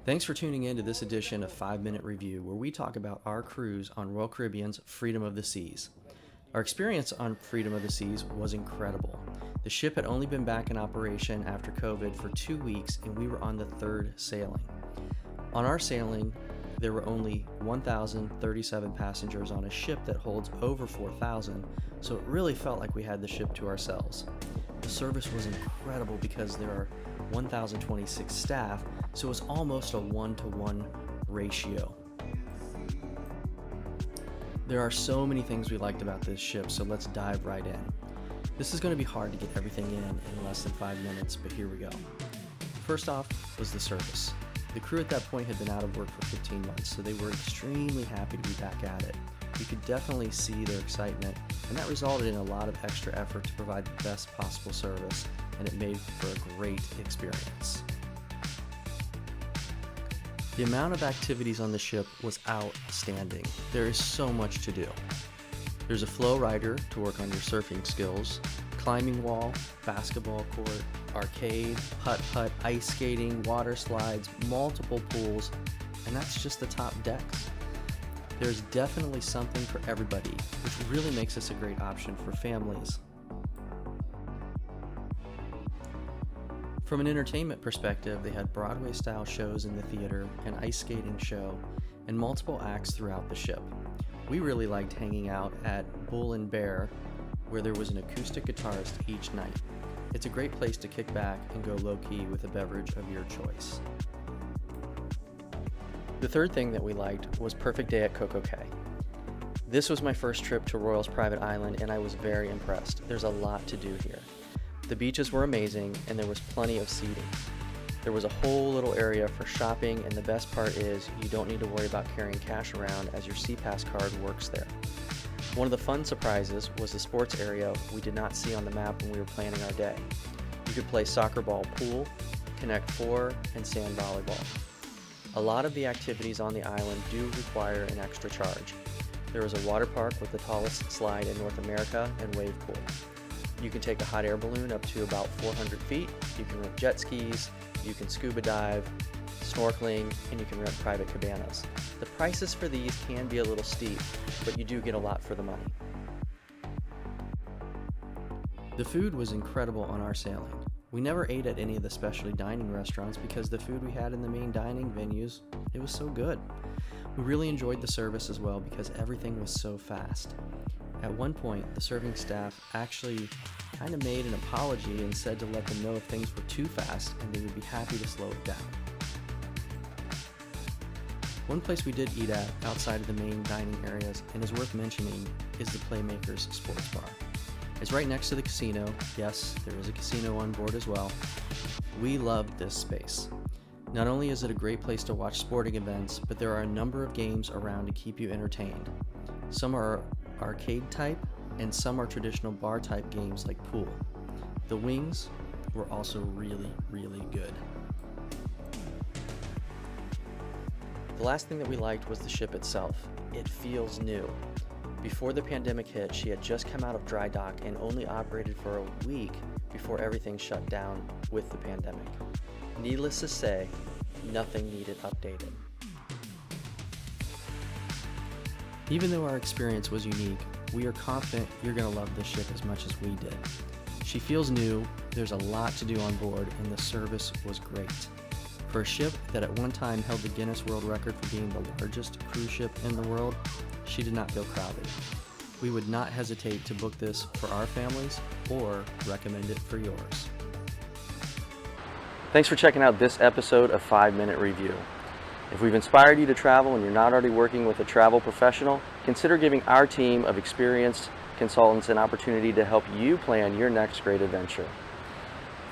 Thanks for tuning in to this edition of 5-Minute Review, where we talk about our cruise on Royal Caribbean's Freedom of the Seas. Our experience on Freedom of the Seas was incredible. The ship had only been back in operation after COVID for 2 weeks, and we were on the third sailing. On our sailing, there were only 1,037 passengers on a ship that holds over 4,000, so it really felt like we had the ship to ourselves. The service was incredible because there are 1,026 staff, so it was almost a 1-to-1 ratio. There are so many things we liked about this ship, so let's dive right in. This is going to be hard to get everything in less than 5 minutes, but here we go. First off was the service. The crew at that point had been out of work for 15 months, so they were extremely happy to be back at it. You could definitely see their excitement, and that resulted in a lot of extra effort to provide the best possible service, and it made for a great experience. The amount of activities on the ship was outstanding. There is so much to do. There's a flow rider to work on your surfing skills, climbing wall, basketball court, arcade, putt-putt, ice skating, water slides, multiple pools, and that's just the top decks. There's definitely something for everybody, which really makes this a great option for families. From an entertainment perspective, they had Broadway-style shows in the theater, an ice skating show, and multiple acts throughout the ship. We really liked hanging out at Bull and Bear, where there was an acoustic guitarist each night. It's a great place to kick back and go low-key with a beverage of your choice. The third thing that we liked was Perfect Day at Coco Cay. This was my first trip to Royal's private island, and I was very impressed. There's a lot to do here. The beaches were amazing, and there was plenty of seating. There was a whole little area for shopping, and the best part is you don't need to worry about carrying cash around as your SeaPass card works there. One of the fun surprises was the sports area we did not see on the map when we were planning our day. You could play soccer ball pool, Connect Four, and sand volleyball. A lot of the activities on the island do require an extra charge. There is a water park with the tallest slide in North America and wave pool. You can take a hot air balloon up to about 400 feet, you can rent jet skis, you can scuba dive, snorkeling, and you can rent private cabanas. The prices for these can be a little steep, but you do get a lot for the money. The food was incredible on our sailing. We never ate at any of the specialty dining restaurants because the food we had in the main dining venues, it was so good. We really enjoyed the service as well because everything was so fast. At one point, the serving staff actually kind of made an apology and said to let them know if things were too fast and they would be happy to slow it down. One place we did eat at outside of the main dining areas and is worth mentioning is the Playmakers Sports Bar. It's right next to the casino. Yes, there is a casino on board as well. We loved this space. Not only is it a great place to watch sporting events, but there are a number of games around to keep you entertained. Some are arcade type, and some are traditional bar type games like pool. The wings were also really, really good. The last thing that we liked was the ship itself. It feels new. Before the pandemic hit, she had just come out of dry dock and only operated for a week before everything shut down with the pandemic. Needless to say, nothing needed updated. Even though our experience was unique, we are confident you're going to love this ship as much as we did. She feels new, there's a lot to do on board, and the service was great. For a ship that at one time held the Guinness World Record for being the largest cruise ship in the world, she did not feel crowded. We would not hesitate to book this for our families or recommend it for yours. Thanks for checking out this episode of 5-Minute Review. If we've inspired you to travel and you're not already working with a travel professional, consider giving our team of experienced consultants an opportunity to help you plan your next great adventure.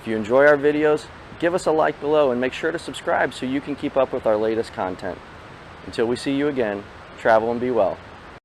If you enjoy our videos, give us a like below and make sure to subscribe so you can keep up with our latest content. Until we see you again, travel and be well.